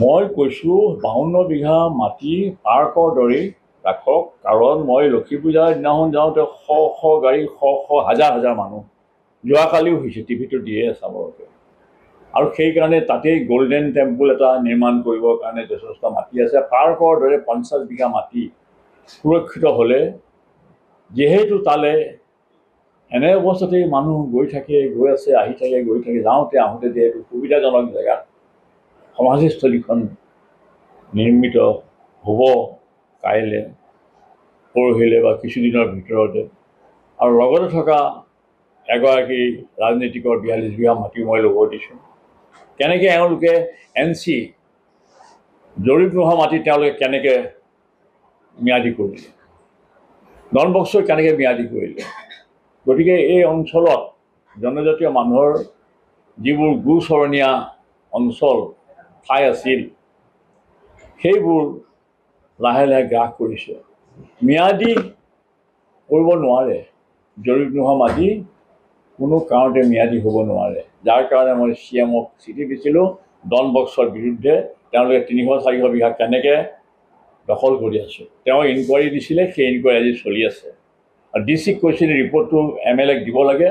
মই কৈছোঁ 52 বিঘা মাটি পাৰ্কৰ দৰেই ৰাখক, কাৰণ মই লক্ষী পূজাৰ দিনাখন যাওঁতে শ গাড়ী হাজাৰ হাজাৰ মানুহ যোৱাকালিও হৈছে, টিভিটো দিয়ে চাবৰকে। আৰু সেইকাৰণে তাতেই গল্ডেন টেম্পল এটা নিৰ্মাণ কৰিবৰ কাৰণে যথেষ্ট মাটি আছে। পাৰ্কৰ দৰে 50 বিঘা মাটি সুৰক্ষিত হ'লে, যিহেতু তালৈ এনে অৱস্থাতেই মানুহ গৈ আছে, আহি থাকে, গৈ থাকে, যাওঁতে আহোঁতে যিহেতু সুবিধাজনক জেগাত সমাধিস্থলীখন নিৰ্মিত হ'ব কাইলৈ পৰহিলৈ বা কিছুদিনৰ ভিতৰতে। আৰু লগতে থকা এগৰাকী ৰাজনীতিকৰ 42 বিঘা মাটি মই ল'ব দিছোঁ। কেনেকৈ এওঁলোকে NC জৰীপ নোহোৱা মাটি তেওঁলোকে কেনেকৈ ম্যাদী কৰিলে, ডনবস্ক'ই কেনেকৈ ম্যাদী কৰিলে। গতিকে এই অঞ্চলত জনজাতীয় মানুহৰ যিবোৰ গোচৰণীয়া অঞ্চল ঠাই আছিল, সেইবোৰ লাহে লাহে গ্ৰাস কৰিছে। ম্যাদী কৰিব নোৱাৰে, জৰীপ নোহোৱা মাটি কোনো কাৰণতে ম্যাদী হ'ব নোৱাৰে। যাৰ কাৰণে মই CMক চিঠি দিছিলোঁ ডনবস্কৰ বিৰুদ্ধে। তেওঁলোকে 300-400 বিঘা কেনেকৈ দখল কৰি আছে, তেওঁ ইনকুৱাৰী দিছিলে, সেই ইনকুৱাৰী আজি চলি আছে। আৰু DCক কৈছিলে ৰিপৰ্টটো MLAক দিব লাগে।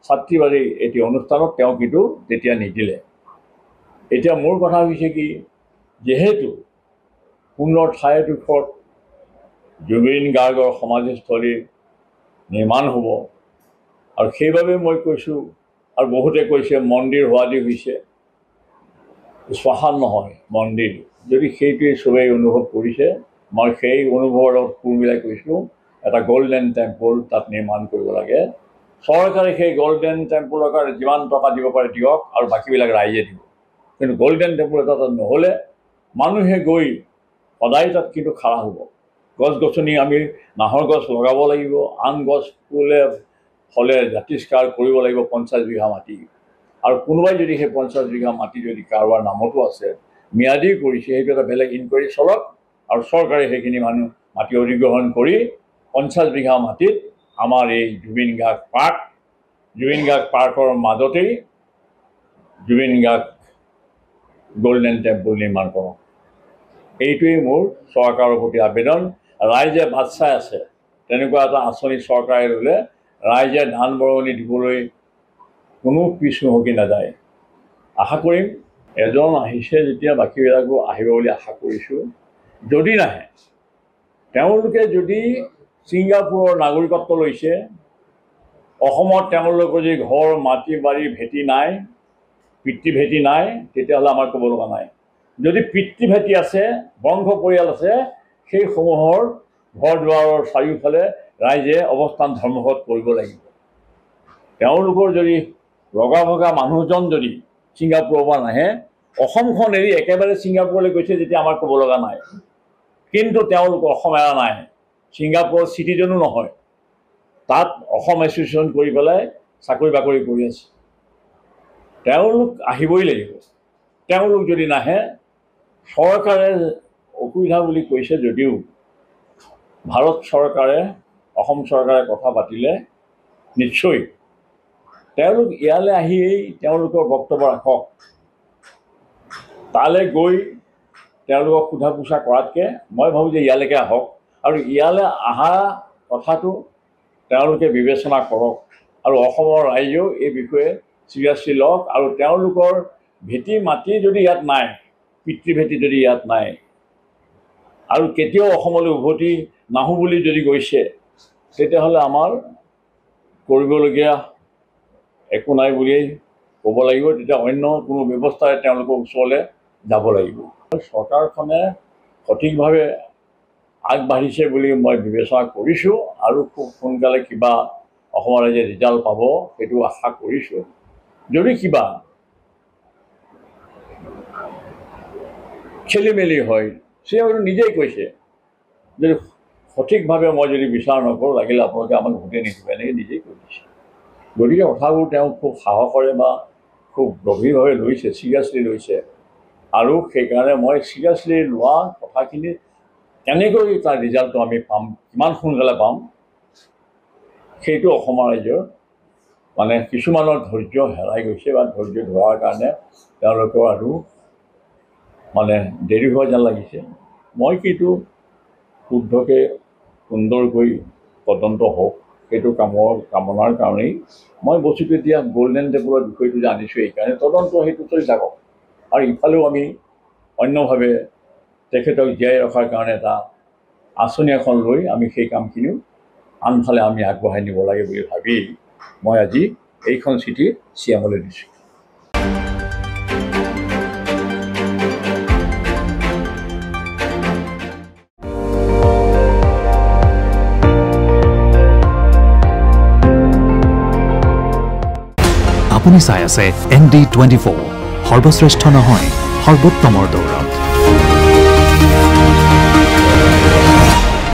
ছাত্ৰীবাদী এটি অনুষ্ঠানত তেওঁ কিন্তু তেতিয়া নিদিলে। এতিয়া মোৰ কথা হৈছে কি, যিহেতু সুন্দৰ ঠাইডোখৰত জুবিন গাৰ্গৰ সমাধিস্থলী নিৰ্মাণ হ'ব, আৰু সেইবাবে মই কৈছোঁ, আৰু বহুতে কৈছে মন্দিৰ হোৱাদি হৈছে, শ্মশান নহয় মন্দিৰ। যদি সেইটোৱেই চবেই অনুভৱ কৰিছে, মই সেই অনুভৱৰ লগত সুৰ মিলাই কৈছোঁ এটা গল্ডেন টেম্পল তাত নিৰ্মাণ কৰিব লাগে। চৰকাৰে সেই গল্ডেন টেম্পলৰ কাৰণে যিমান টকা দিব পাৰে দিয়ক, আৰু বাকীবিলাক ৰাইজে দিব। কিন্তু গল্ডেন টেম্পল এটা তাত নহ'লে মানুহে গৈ সদায় তাত কিন্তু খাৰা হ'ব। গছ গছনি আমি নাহৰ গছ লগাব লাগিব, আন গছ হ'লে জাতিষ্কাৰ কৰিব লাগিব 50 বিঘা মাটি। আৰু কোনোবাই যদি সেই 50 বিঘা মাটি যদি কাৰোবাৰ নামতো আছে, ম্যাদী কৰিছে, সেইটো এটা বেলেগ ইনকুৱাৰী চলক, আৰু চৰকাৰে সেইখিনি মাটি অধিগ্ৰহণ কৰি 50 বিঘা মাটিত আমাৰ এই জুবিন গাৰ্গ পাৰ্কৰ মাজতেই জুবিন গাৰ্গ গল্ডেন টেম্পল নিৰ্মাণ কৰক। এইটোৱেই মোৰ চৰকাৰৰ প্ৰতি আবেদন। ৰাইজে বাট চাই আছে, তেনেকুৱা এটা আঁচনি চৰকাৰে ল'লে ৰাইজে ধান বৰঙণি দিবলৈ কোনো পিছ নুহুকি নাযায়। আশা কৰিম এজন আহিছে যেতিয়া বাকীবিলাকো আহিব বুলি আশা কৰিছোঁ। যদি নাহে, তেওঁলোকে যদি ছিংগাপুৰৰ নাগৰিকত্ব লৈছে, অসমত তেওঁলোকৰ যদি ঘৰ মাটি বাৰী ভেটি নাই, পিতৃ ভেটি নাই, তেতিয়াহ'লে আমাৰ ক'ব লগা নাই। যদি পিতৃ ভেটি আছে, বংশ পৰিয়াল আছে, সেইসমূহৰ ঘৰ দুৱাৰৰ চাৰিওফালে ৰাইজে অৱস্থান ধৰ্মঘট কৰিব লাগিব। তেওঁলোকৰ যদি ৰগা ভগা মানুহজন যদি ছিংগাপুৰৰ পৰা নাহে, অসমখন এৰি একেবাৰে ছিংগাপুৰলৈ গৈছে যেতিয়া আমাৰ ক'ব লগা নাই। কিন্তু তেওঁলোক অসম এৰা নাই, ছিংগাপুৰৰ চিটিজেনো নহয়, তাত অসম এছ'চিয়েশ্যন কৰি পেলাই চাকৰি বাকৰি কৰি আছে। তেওঁলোক আহিবই লাগিব। তেওঁলোক যদি নাহে, চৰকাৰে অসুবিধা বুলি কৈছে যদিও ভাৰত চৰকাৰে, অসম চৰকাৰে কথা পাতিলে নিশ্চয় তেওঁলোক ইয়ালৈ আহিয়েই তেওঁলোকৰ বক্তব্য ৰাখক। তালৈ গৈ তেওঁলোকক সোধা পোছা কৰাতকৈ মই ভাবোঁ যে ইয়ালৈকে আহক, আৰু ইয়ালৈ অহা কথাটো তেওঁলোকে বিবেচনা কৰক, আৰু অসমৰ ৰাইজেও এই বিষয়ে চিৰিয়াছলি লওক। আৰু তেওঁলোকৰ ভেটি মাটি যদি ইয়াত নাই, পিতৃ ভেটি যদি ইয়াত নাই, আৰু কেতিয়াও অসমলৈ উভতি নাহোঁ বুলি যদি গৈছে, তেতিয়াহ'লে আমাৰ কৰিবলগীয়া একো নাই বুলিয়েই ক'ব লাগিব। তেতিয়া অন্য কোনো ব্যৱস্থাৰে তেওঁলোকৰ ওচৰলৈ যাব লাগিব। চৰকাৰখনে সঠিকভাৱে আগবাঢ়িছে বুলি মই বিবেচনা কৰিছোঁ, আৰু খুব সোনকালে কিবা অসমৰ ৰাইজে ৰিজাল্ট পাব সেইটো আশা কৰিছোঁ। যদি কিবা খেলি মেলি হয়, তেওঁ নিজেই কৈছে যদি সঠিকভাৱে মই যদি বিচাৰ নকৰোঁ, লাগিলে আপোনালোকে আমাক ভোটে নিদিব, এনেকৈ নিজেই কৈ দিছে। গতিকে কথাবোৰ তেওঁ খুব সাহসেৰে বা খুব গভীৰভাৱে লৈছে, চিৰিয়াছলি লৈছে। আৰু সেইকাৰণে মই চিৰিয়াছলি লোৱা কথাখিনি কেনেকৈ তাৰ ৰিজাল্টটো আমি পাম, কিমান সোনকালে পাম, সেইটো অসমৰ ৰাইজৰ কিছুমানৰ ধৈৰ্য হেৰাই গৈছে, বা ধৈৰ্য ধৰাৰ কাৰণে তেওঁলোকৰ আৰু মানে দেৰি হোৱা যেন লাগিছে। মই কিন্তু শুদ্ধকৈ সুন্দৰকৈ তদন্ত হওক সেইটো কামনাৰ কাৰণেই মই বস্তুটো এতিয়া গল্ডেন টেবুলৰ বিষয়টো যে আনিছোঁ এইকাৰণে তদন্ত সেইটো চলি থাকক। আৰু ইফালেও আমি অন্যভাৱে তেখেতক জীয়াই ৰখাৰ কাৰণে এটা আঁচনি এখন লৈ আমি সেই কামখিনিও আনফালে আমি আগবঢ়াই নিব লাগে বুলি ভাবি মই আজি এইখন চিঠি চিএমলৈ দিছোঁ। আপুনি চাই আছে ND24, সৰ্বশ্ৰেষ্ঠ নহয় সৰ্বোত্তমৰ দৌৰ।